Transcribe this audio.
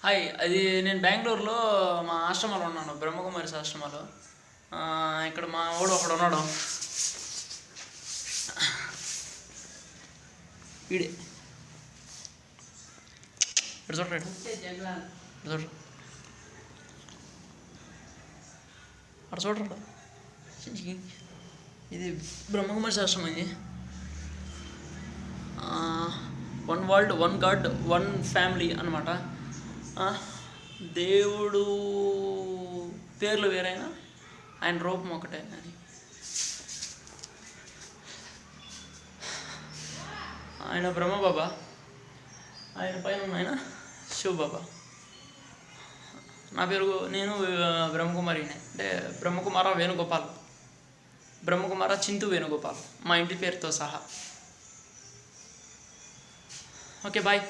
Hi, అది నేను బెంగళూరులో మా ఆశ్రమాలో ఉన్నాను, బ్రహ్మకుమారిస్ ఆశ్రమాలో. ఇక్కడ మా వాడు ఒకడు ఉన్నాడు, వీడే. ఇక్కడ చూడండి, ఇక్కడ చూడరు, అక్కడ చూడరా. ఇది బ్రహ్మకుమారిస్ ఆశ్రమం. ఇది one world, one God, one family అన్నమాట. దేవుడు పేర్లు వేరైనా ఆయన రూపం ఒకటే అని. ఆయన బ్రహ్మబాబా, ఆయన పైన ఆయన శివబాబా. నా పేరు, నేను బ్రహ్మకుమారినే, అంటే బ్రహ్మకుమార వేణుగోపాల్, బ్రహ్మకుమార చింతు వేణుగోపాల్, మా ఇంటి పేరుతో సహా. Okay, bye.